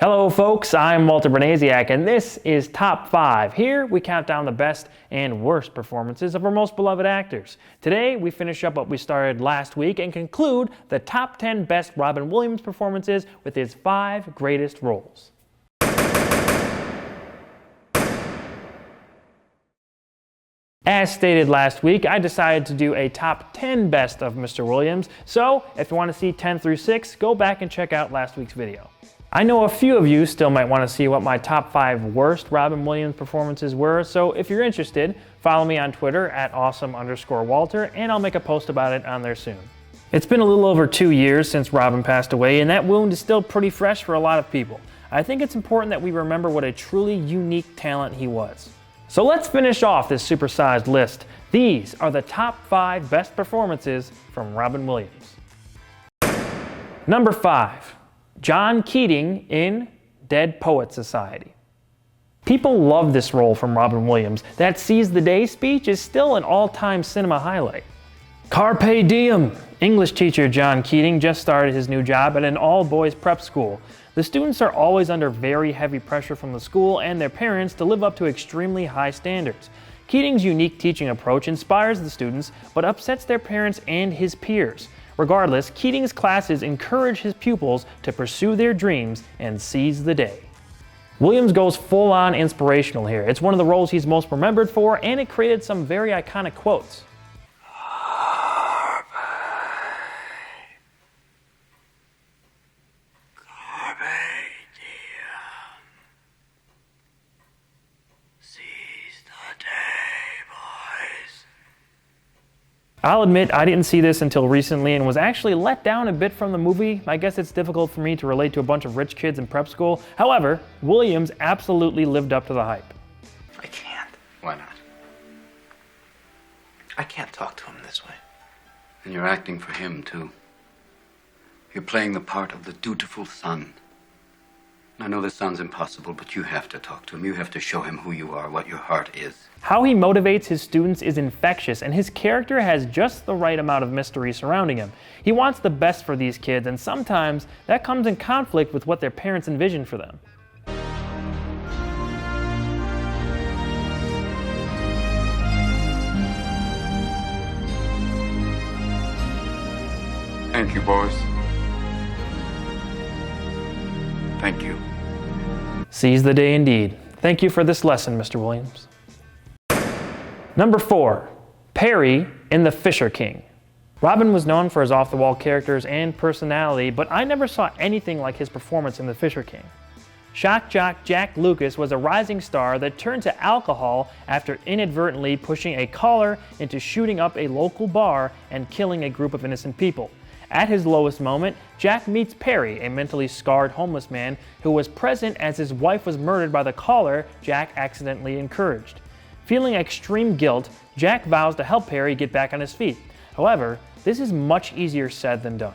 Hello folks, I'm Walter Bernasiak and this is Top 5. Here we count down the best and worst performances of our most beloved actors. Today we finish up what we started last week and conclude the top 10 best Robin Williams performances with his 5 greatest roles. As stated last week, I decided to do a top 10 best of Mr. Williams, so if you want to see 10 through 6, go back and check out last week's video. I know a few of you still might want to see what my top 5 worst Robin Williams performances were, so if you're interested, follow me on Twitter at awesome_Walter, and I'll make a post about it on there soon. It's been a little over 2 years since Robin passed away, and that wound is still pretty fresh for a lot of people. I think it's important that we remember what a truly unique talent he was. So let's finish off this supersized list. These are the top 5 best performances from Robin Williams. Number 5. John Keating in Dead Poets Society. People love this role from Robin Williams. That Seize the Day speech is still an all-time cinema highlight. Carpe diem! English teacher John Keating just started his new job at an all-boys prep school. The students are always under very heavy pressure from the school and their parents to live up to extremely high standards. Keating's unique teaching approach inspires the students, but upsets their parents and his peers. Regardless, Keating's classes encourage his pupils to pursue their dreams and seize the day. Williams goes full-on inspirational here. It's one of the roles he's most remembered for, and it created some very iconic quotes. I'll admit I didn't see this until recently and was actually let down a bit from the movie. I guess it's difficult for me to relate to a bunch of rich kids in prep school. However, Williams absolutely lived up to the hype. I can't. Why not? I can't talk to him this way. And you're acting for him, too. You're playing the part of the dutiful son. I know this sounds impossible, but you have to talk to him. You have to show him who you are, what your heart is. How he motivates his students is infectious, and his character has just the right amount of mystery surrounding him. He wants the best for these kids, and sometimes that comes in conflict with what their parents envision for them. Thank you, boys. Thank you. Seize the day indeed. Thank you for this lesson, Mr. Williams. Number 4. Perry in The Fisher King. Robin was known for his off-the-wall characters and personality, but I never saw anything like his performance in The Fisher King. Shock jock Jack Lucas was a rising star that turned to alcohol after inadvertently pushing a caller into shooting up a local bar and killing a group of innocent people. At his lowest moment, Jack meets Perry, a mentally scarred homeless man who was present as his wife was murdered by the caller Jack accidentally encouraged. Feeling extreme guilt, Jack vows to help Perry get back on his feet. However, this is much easier said than done.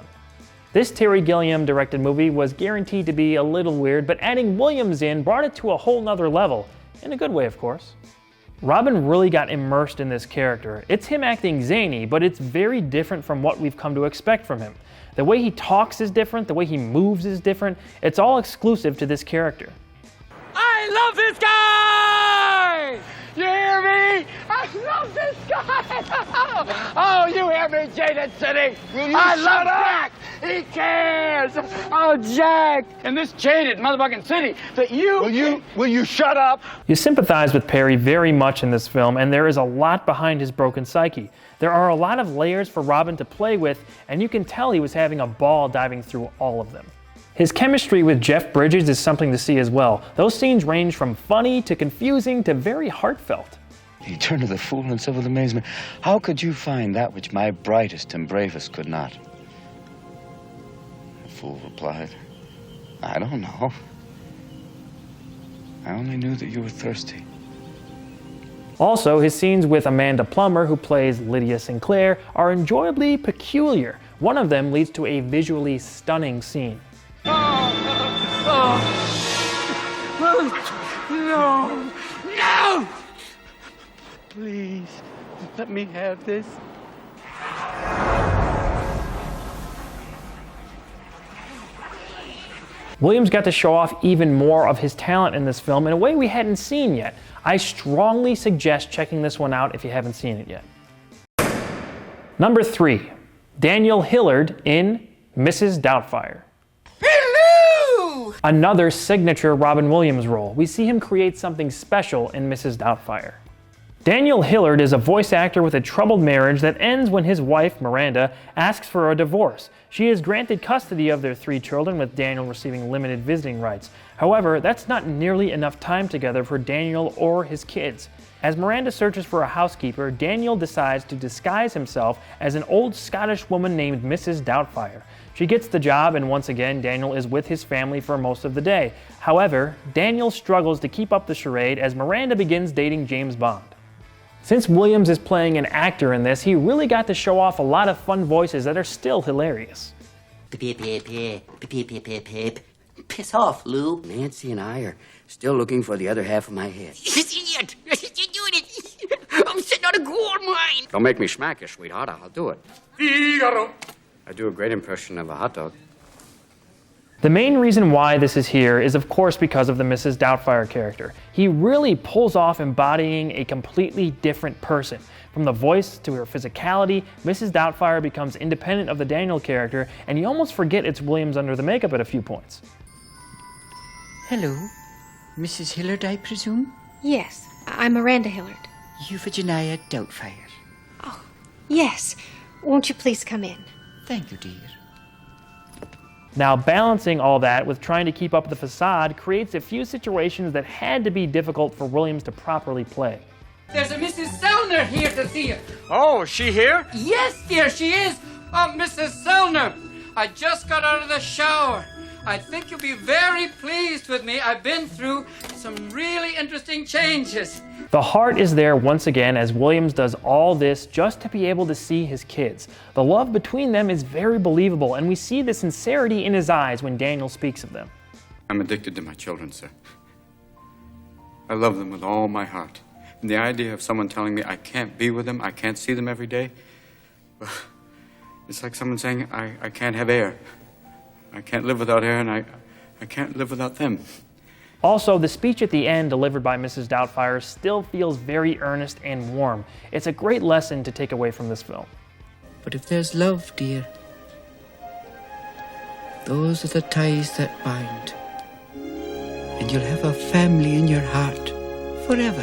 This Terry Gilliam-directed movie was guaranteed to be a little weird, but adding Williams in brought it to a whole nother level, in a good way, of course. Robin really got immersed in this character. It's him acting zany, but it's very different from what we've come to expect from him. The way he talks is different, the way he moves is different. It's all exclusive to this character. I love this guy! You hear me? I love this guy! Oh, you hear me, Jaded City? I love Jack! He cares! Oh, Jack! In this jaded motherfucking city that you... Will you shut up? You sympathize with Perry very much in this film, and there is a lot behind his broken psyche. There are a lot of layers for Robin to play with, and you can tell he was having a ball diving through all of them. His chemistry with Jeff Bridges is something to see as well. Those scenes range from funny to confusing to very heartfelt. He turned to the fool and said with amazement, "How could you find that which my brightest and bravest could not?" The fool replied, "I don't know. I only knew that you were thirsty." Also, his scenes with Amanda Plummer, who plays Lydia Sinclair, are enjoyably peculiar. One of them leads to a visually stunning scene. No! No! Please, let me have this. Williams got to show off even more of his talent in this film in a way we hadn't seen yet. I strongly suggest checking this one out if you haven't seen it yet. Number 3, Daniel Hillard in Mrs. Doubtfire. Hello! Another signature Robin Williams role. We see him create something special in Mrs. Doubtfire. Daniel Hillard is a voice actor with a troubled marriage that ends when his wife, Miranda, asks for a divorce. She is granted custody of their 3 children, with Daniel receiving limited visiting rights. However, that's not nearly enough time together for Daniel or his kids. As Miranda searches for a housekeeper, Daniel decides to disguise himself as an old Scottish woman named Mrs. Doubtfire. She gets the job, and once again, Daniel is with his family for most of the day. However, Daniel struggles to keep up the charade as Miranda begins dating James Bond. Since Williams is playing an actor in this, he really got to show off a lot of fun voices that are still hilarious. Piss off, Lou. Nancy and I are still looking for the other half of my head. Idiot! You're doing it! I'm sitting on a gold mine! Don't make me smack you, sweetheart. I'll do it. Figaro. I do a great impression of a hot dog. The main reason why this is here is of course because of the Mrs. Doubtfire character. He really pulls off embodying a completely different person. From the voice to her physicality, Mrs. Doubtfire becomes independent of the Daniel character, and you almost forget it's Williams under the makeup at a few points. Hello. Mrs. Hillard, I presume? Yes, I'm Miranda Hillard. Euphigenia Doubtfire. Yes, won't you please come in? Thank you, dear. Now, balancing all that with trying to keep up the facade creates a few situations that had to be difficult for Williams to properly play. There's a Mrs. Sellner here to see you. Oh, is she here? Yes, dear, she is. Oh, Mrs. Sellner, I just got out of the shower. I think you'll be very pleased with me. I've been through some really interesting changes. The heart is there once again as Williams does all this just to be able to see his kids. The love between them is very believable, and we see the sincerity in his eyes when Daniel speaks of them. I'm addicted to my children, sir. I love them with all my heart. And the idea of someone telling me I can't be with them, I can't see them every day, well, it's like someone saying I can't have air. I can't live without air, and I can't live without them. Also, the speech at the end delivered by Mrs. Doubtfire still feels very earnest and warm. It's a great lesson to take away from this film. But if there's love, dear, those are the ties that bind. And you'll have a family in your heart forever.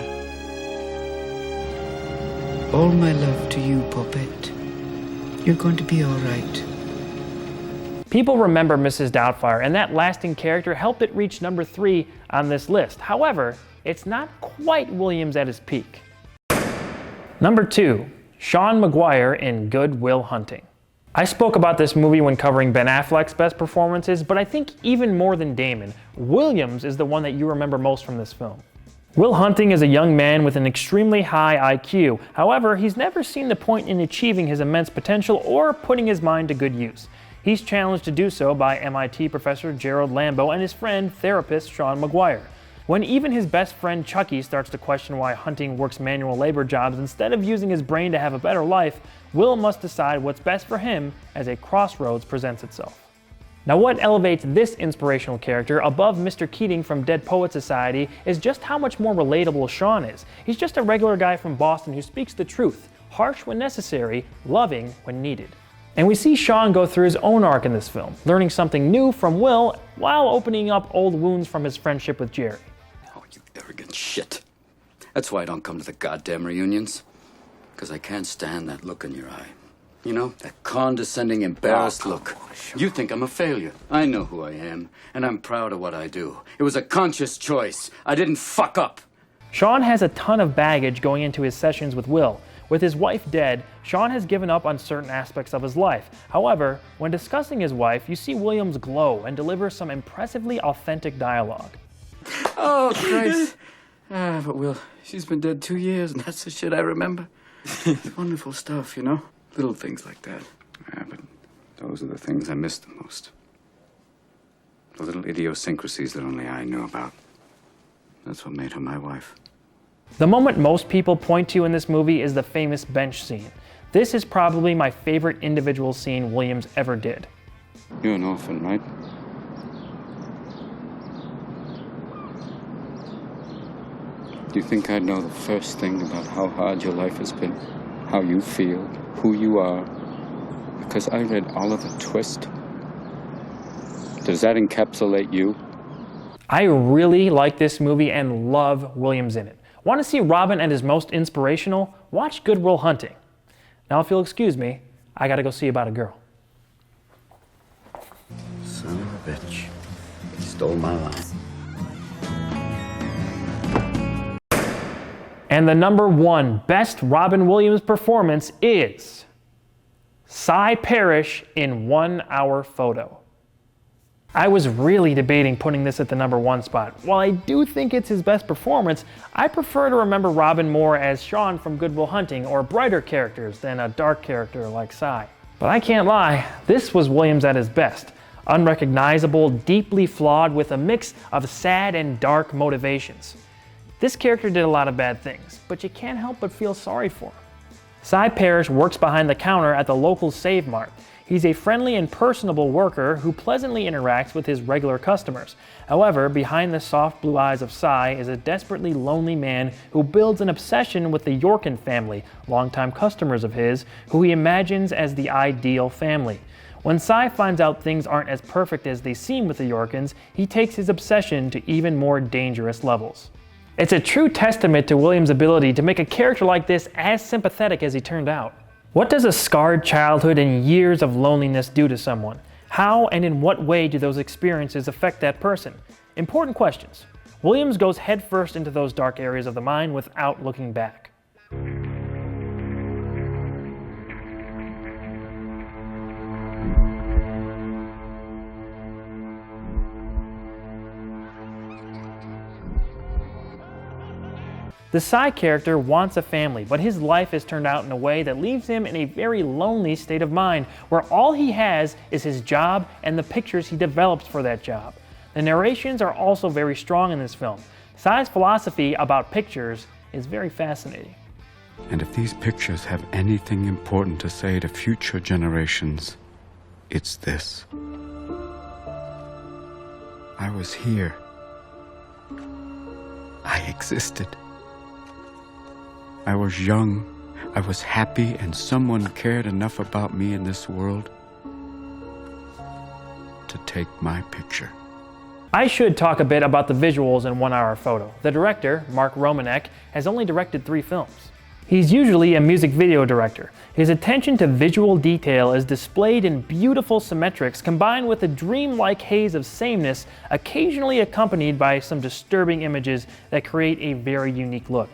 All my love to you, Poppet. You're going to be all right. People remember Mrs. Doubtfire, and that lasting character helped it reach number 3 on this list. However, it's not quite Williams at his peak. Number 2, Shawn Maguire in Good Will Hunting. I spoke about this movie when covering Ben Affleck's best performances, but I think even more than Damon, Williams is the one that you remember most from this film. Will Hunting is a young man with an extremely high IQ. However, he's never seen the point in achieving his immense potential or putting his mind to good use. He's challenged to do so by MIT professor Gerald Lambeau and his friend, therapist Shawn Maguire. When even his best friend Chucky starts to question why Hunting works manual labor jobs instead of using his brain to have a better life, Will must decide what's best for him as a crossroads presents itself. Now, what elevates this inspirational character above Mr. Keating from Dead Poets Society is just how much more relatable Shawn is. He's just a regular guy from Boston who speaks the truth, harsh when necessary, loving when needed. And we see Shawn go through his own arc in this film, learning something new from Will while opening up old wounds from his friendship with Jerry. Oh, you arrogant shit. That's why I don't come to the goddamn reunions. Because I can't stand that look in your eye. You know, that condescending, embarrassed look. You think I'm a failure. I know who I am, and I'm proud of what I do. It was a conscious choice. I didn't fuck up. Shawn has a ton of baggage going into his sessions with Will. With his wife dead, Shawn has given up on certain aspects of his life. However, when discussing his wife, you see Williams glow and deliver some impressively authentic dialogue. Oh, Christ. But Will, she's been dead 2 years, and that's the shit I remember. It's wonderful stuff, you know? Little things like that. Yeah, but those are the things I miss the most. The little idiosyncrasies that only I knew about. That's what made her my wife. The moment most people point to in this movie is the famous bench scene. This is probably my favorite individual scene Williams ever did. You're an orphan, right? Do you think I'd know the first thing about how hard your life has been? How you feel? Who you are? Because I read Oliver Twist. Does that encapsulate you? I really like this movie and love Williams in it. Want to see Robin at his most inspirational? Watch Good Will Hunting. Now, if you'll excuse me, I gotta go see About a Girl. Son of a bitch. He stole my line. And the #1 best Robin Williams performance is Cy Parrish in 1 Hour Photo. I was really debating putting this at the #1 spot. While I do think it's his best performance, I prefer to remember Robin more as Shawn from Good Will Hunting or brighter characters than a dark character like Cy. But I can't lie, this was Williams at his best. Unrecognizable, deeply flawed with a mix of sad and dark motivations. This character did a lot of bad things, but you can't help but feel sorry for him. Cy Parrish works behind the counter at the local Save Mart. He's a friendly and personable worker who pleasantly interacts with his regular customers. However, behind the soft blue eyes of Cy is a desperately lonely man who builds an obsession with the Yorkin family, longtime customers of his, who he imagines as the ideal family. When Cy finds out things aren't as perfect as they seem with the Yorkins, he takes his obsession to even more dangerous levels. It's a true testament to Williams' ability to make a character like this as sympathetic as he turned out. What does a scarred childhood and years of loneliness do to someone? How and in what way do those experiences affect that person? Important questions. Williams goes headfirst into those dark areas of the mind without looking back. The Cy character wants a family, but his life is turned out in a way that leaves him in a very lonely state of mind, where all he has is his job and the pictures he develops for that job. The narrations are also very strong in this film. Cy's philosophy about pictures is very fascinating. And if these pictures have anything important to say to future generations, it's this. I was here. I existed. I was young, I was happy, and someone cared enough about me in this world to take my picture. I should talk a bit about the visuals in 1 Hour Photo. The director, Mark Romanek, has only directed 3 films. He's usually a music video director. His attention to visual detail is displayed in beautiful symmetrics combined with a dreamlike haze of sameness, occasionally accompanied by some disturbing images that create a very unique look.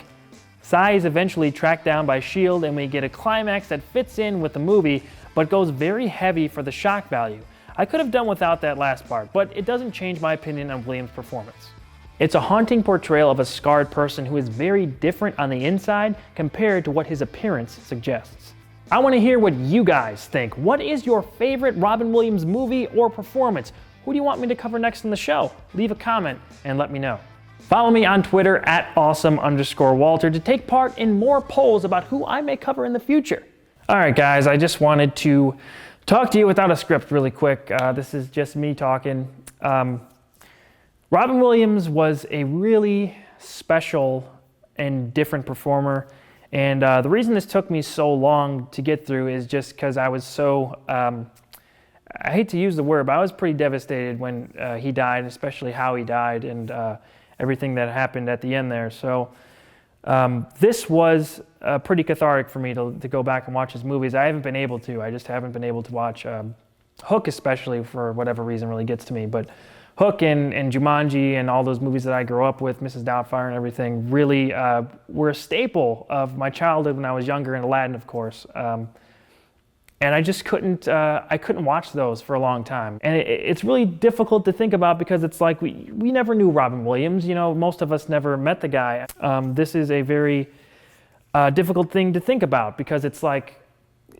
Cy is eventually tracked down by S.H.I.E.L.D. and we get a climax that fits in with the movie, but goes very heavy for the shock value. I could have done without that last part, but it doesn't change my opinion on Williams' performance. It's a haunting portrayal of a scarred person who is very different on the inside compared to what his appearance suggests. I want to hear what you guys think. What is your favorite Robin Williams movie or performance? Who do you want me to cover next in the show? Leave a comment and let me know. Follow me on Twitter at @awesome_Walter to take part in more polls about who I may cover in the future. All right, guys, I just wanted to talk to you without a script really quick. This is just me talking. Robin Williams was a really special and different performer. And the reason this took me so long to get through is just because I was so, I hate to use the word, but I was pretty devastated when he died, especially how he died and everything that happened at the end there. So this was pretty cathartic for me to go back and watch his movies. I haven't been able to. I just haven't been able to watch Hook, especially for whatever reason really gets to me. But Hook and Jumanji and all those movies that I grew up with, Mrs. Doubtfire and everything, really were a staple of my childhood when I was younger, and Aladdin, of course. And I just couldn't watch those for a long time. And it's really difficult to think about because it's like we never knew Robin Williams. You know, most of us never met the guy. This is a very difficult thing to think about because it's like,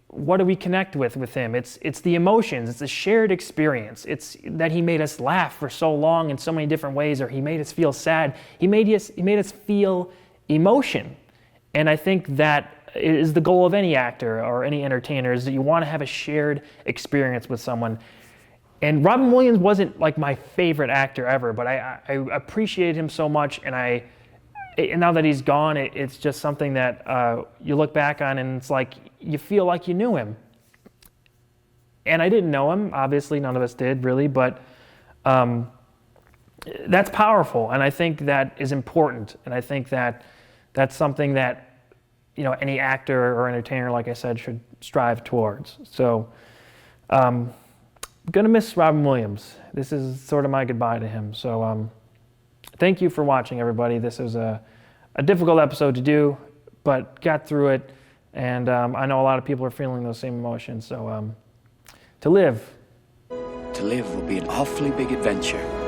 what do we connect with him? It's the emotions. It's a shared experience. It's that he made us laugh for so long in so many different ways, or he made us feel sad. He made us feel emotion. And I think that is the goal of any actor or any entertainer, is that you want to have a shared experience with someone. And Robin Williams wasn't like my favorite actor ever, but I appreciated him so much, and I and now that he's gone, it's just something that you look back on and it's like you feel like you knew him. And I didn't know him, obviously none of us did really, but that's powerful, and I think that is important, and I think that that's something that any actor or entertainer, like I said, should strive towards. So I'm gonna miss Robin Williams. This is sort of my goodbye to him. So thank you for watching, everybody. This was a difficult episode to do, but got through it, and I know a lot of people are feeling those same emotions. So to live To live will be an awfully big adventure.